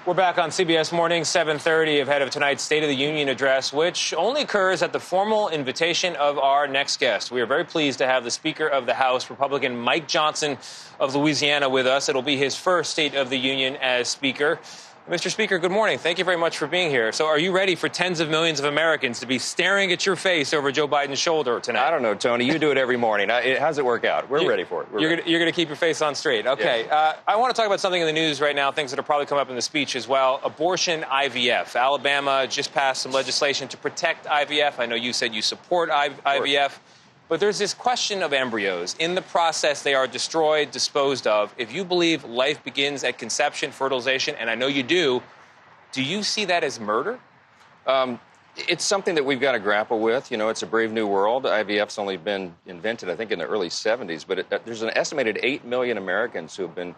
We're back on CBS Mornings, 7:30, ahead of tonight's State of the Union address, which only occurs at the formal invitation of our next guest. We are very pleased to have the Speaker of the House, Republican Mike Johnson of Louisiana, with us. It'll be his first State of the Union as Speaker. Mr. Speaker, good morning. Thank you very much for being here. So are you ready for tens of millions of Americans to be staring at your face over Joe Biden's shoulder tonight? I don't know, Tony. You do it every morning. How's it work out? We're ready for it. You're going to keep your face on straight. Okay. Yes. I want to talk about something in the news right now, things that will probably come up in the speech as well. Abortion IVF. Alabama just passed some legislation to protect IVF. I know you said you support IVF. But there's this question of embryos. In the process, they are destroyed, disposed of. If you believe life begins at conception, fertilization, and I know you do you see that as murder? It's something that we've got to grapple with. You know, it's a brave new world. IVF's only been invented, I think, in the early 70s. But there's an estimated 8 million Americans who have been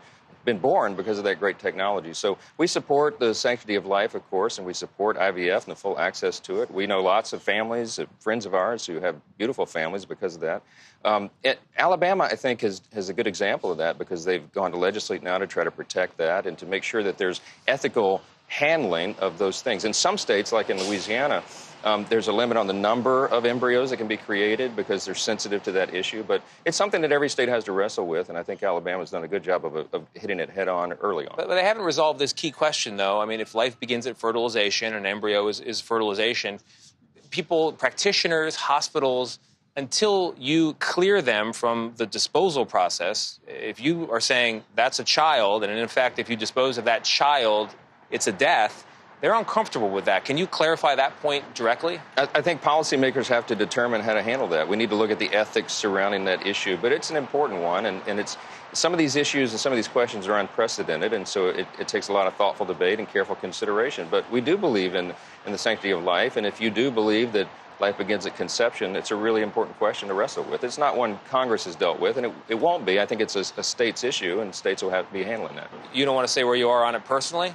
born because of that great technology. So we support the sanctity of life, of course, and we support IVF and the full access to it. We know lots of families, friends of ours, who have beautiful families because of that. Alabama, I think, has a good example of that because they've gone to legislate now to try to protect that and to make sure that there's ethical handling of those things. In some states, like in Louisiana, there's a limit on the number of embryos that can be created because they're sensitive to that issue. But it's something that every state has to wrestle with, and I think Alabama's done a good job of hitting it head on early on. But they haven't resolved this key question, though. I mean, if life begins at fertilization, an embryo is fertilization, people, practitioners, hospitals, until you clear them from the disposal process, if you are saying that's a child, and in fact, if you dispose of that child, it's a death, they're uncomfortable with that. Can you clarify that point directly? I think policymakers have to determine how to handle that. We need to look at the ethics surrounding that issue, but it's an important one, and it's some of these issues and some of these questions are unprecedented, and so it takes a lot of thoughtful debate and careful consideration. But we do believe in the sanctity of life, and if you do believe that life begins at conception, it's a really important question to wrestle with. It's not one Congress has dealt with, and it won't be. I think it's a state's issue, and states will have to be handling that. You don't want to say where you are on it personally?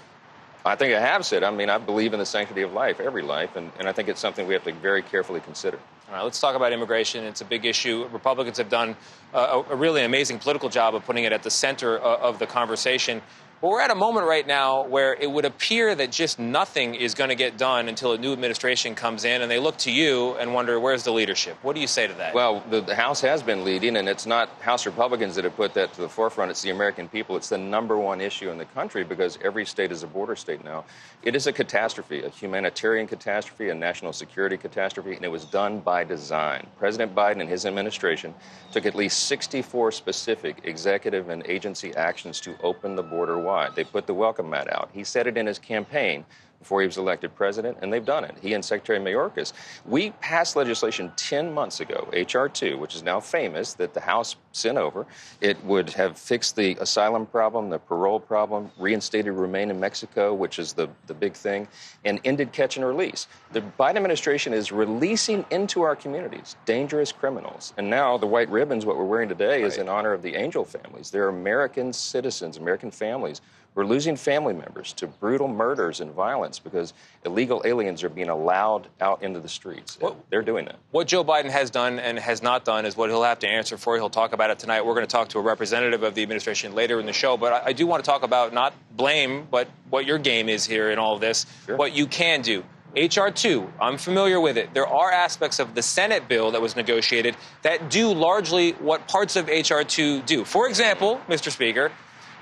I think I have said. I mean, I believe in the sanctity of life, every life, and I think it's something we have to very carefully consider. All right, let's talk about immigration. It's a big issue. Republicans have done a really amazing political job of putting it at the center of the conversation. But we're at a moment right now where it would appear that just nothing is going to get done until a new administration comes in, and they look to you and wonder, where's the leadership? What do you say to that? Well, the House has been leading, and it's not House Republicans that have put that to the forefront. It's the American people. It's the number one issue in the country because every state is a border state now. It is a catastrophe, a humanitarian catastrophe, a national security catastrophe, and it was done by design. President Biden and his administration took at least 64 specific executive and agency actions to open the border wide. They put the welcome mat out. He said it in his campaign before he was elected president, and they've done it. He and Secretary Mayorkas. We passed legislation 10 months ago, H.R. 2, which is now famous, that the House sent over. It would have fixed the asylum problem, the parole problem, reinstated Remain in Mexico, which is the big thing, and ended catch and release. The Biden administration is releasing into our communities dangerous criminals. And now the white ribbons, what we're wearing today, is in honor of the Angel families. They're American citizens, American families. We're losing family members to brutal murders and violence because illegal aliens are being allowed out into the streets. They're doing that. What Joe Biden has done and has not done is what he'll have to answer for. He'll talk about it tonight. We're going to talk to a representative of the administration later in the show. But I do want to talk about not blame, but what your game is here in all of this, what you can do. H.R. 2, I'm familiar with it. There are aspects of the Senate bill that was negotiated that do largely what parts of H.R. 2 do. For example, Mr. Speaker,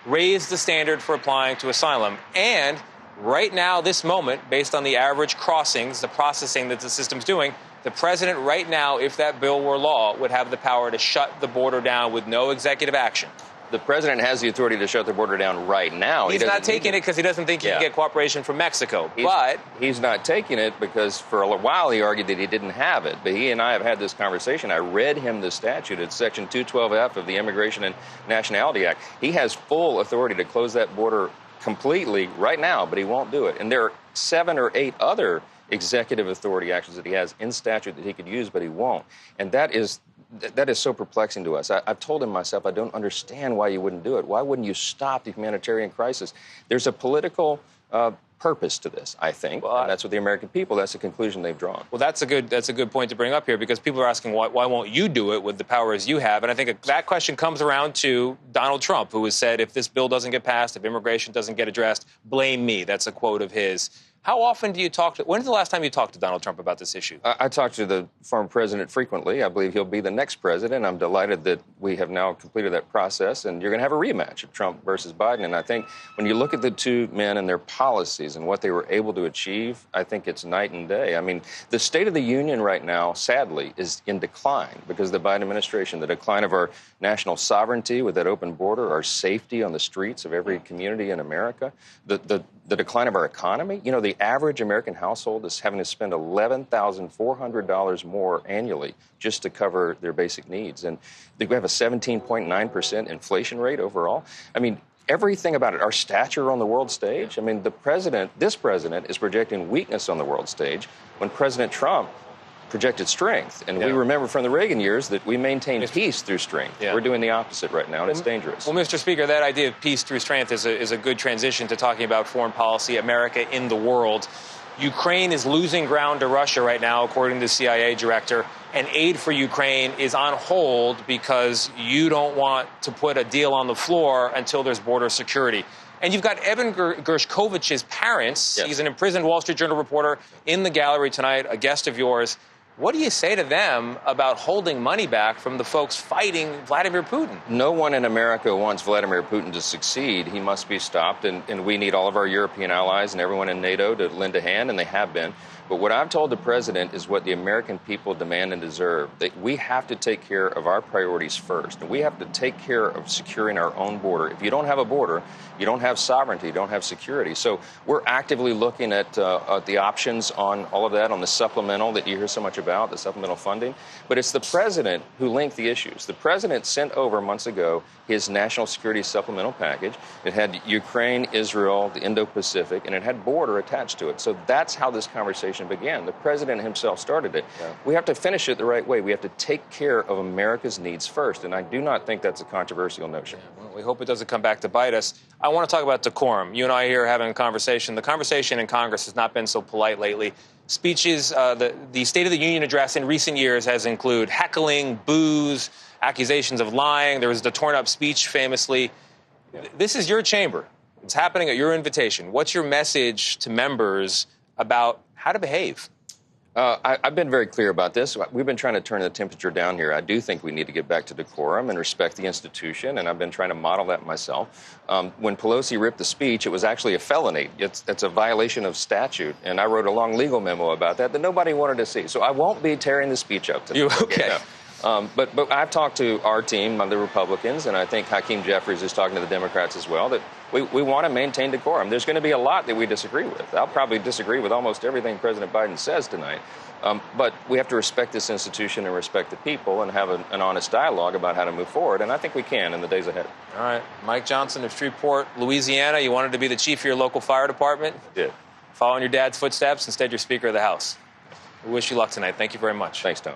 raise the standard for applying to asylum. And right now, this moment, based on the average crossings, the processing that the system's doing, the president right now, if that bill were law, would have the power to shut the border down with no executive action. The president has the authority to shut the border down right now. He's not taking it because he doesn't think he can get cooperation from Mexico. But he's not taking it because for a while he argued that he didn't have it. But he and I have had this conversation. I read him the statute. It's Section 212F of the Immigration and Nationality Act. He has full authority to close that border completely right now, but he won't do it. And there are 7 or 8 other executive authority actions that he has in statute that he could use, but he won't. And that is so perplexing to us. I've told him myself, I don't understand why you wouldn't do it. Why wouldn't you stop the humanitarian crisis? There's a political purpose to this, I think. Well, and that's what the American people, that's the conclusion they've drawn. Well, that's a good point to bring up here, because people are asking, why won't you do it with the powers you have? And I think that question comes around to Donald Trump, who has said, if this bill doesn't get passed, if immigration doesn't get addressed, blame me. That's a quote of his. How often do you when's the last time you talked to Donald Trump about this issue? I talk to the former president frequently. I believe he'll be the next president. I'm delighted that we have now completed that process, and you're going to have a rematch of Trump versus Biden. And I think when you look at the two men and their policies and what they were able to achieve, I think it's night and day. I mean, the State of the Union right now, sadly, is in decline because of the Biden administration, the decline of our national sovereignty with that open border, our safety on the streets of every community in America, the decline of our economy. You know, the average American household is having to spend $11,400 more annually just to cover their basic needs. And we have a 17.9% inflation rate overall. I mean, everything about it, our stature on the world stage. I mean, this president is projecting weakness on the world stage when President Trump projected strength. And we remember from the Reagan years that we maintained peace through strength. We're doing the opposite right now, and it's dangerous. Well, Mr. Speaker, that idea of peace through strength is a good transition to talking about foreign policy, America in the world. Ukraine is losing ground to Russia right now, according to the CIA director, and aid for Ukraine is on hold because you don't want to put a deal on the floor until there's border security. And you've got Evan Gershkovich's parents. He's an imprisoned Wall Street Journal reporter in the gallery tonight, a guest of yours. What do you say to them about holding money back from the folks fighting Vladimir Putin? No one in America wants Vladimir Putin to succeed. He must be stopped, and we need all of our European allies and everyone in NATO to lend a hand, and they have been. But what I've told the president is what the American people demand and deserve. That we have to take care of our priorities first, and we have to take care of securing our own border. If you don't have a border, you don't have sovereignty, you don't have security. So we're actively looking at the options on all of that, on the supplemental that you hear so much about, the supplemental funding. But it's the president who linked the issues. The president sent over months ago his national security supplemental package. It had Ukraine, Israel, the Indo-Pacific, and it had border attached to it. So that's how this conversation began. The president himself started it. We have to finish it the right way. We have to take care of America's needs first, and I do not think that's a controversial notion. Well, we hope it doesn't come back to bite us. I want to talk about decorum. You and I here are having a conversation. The conversation in Congress has not been so polite lately. Speeches, the State of the Union address in recent years has included heckling, boos, accusations of lying. There was the torn-up speech famously. This is your chamber. It's happening at your invitation. What's your message to members about how to behave? I've been very clear about this. We've been trying to turn the temperature down here. I do think we need to get back to decorum and respect the institution, and I've been trying to model that myself. When Pelosi ripped the speech, it was actually a felony. It's a violation of statute, and I wrote a long legal memo about that nobody wanted to see. So I won't be tearing the speech up today. Okay. But I've talked to our team, the Republicans, and I think Hakeem Jeffries is talking to the Democrats as well, that we want to maintain decorum. There's going to be a lot that we disagree with. I'll probably disagree with almost everything President Biden says tonight. But we have to respect this institution and respect the people and have an honest dialogue about how to move forward. And I think we can in the days ahead. All right. Mike Johnson of Shreveport, Louisiana. You wanted to be the chief of your local fire department? Did. Following your dad's footsteps. Instead, you're Speaker of the House. We wish you luck tonight. Thank you very much. Thanks, Tom.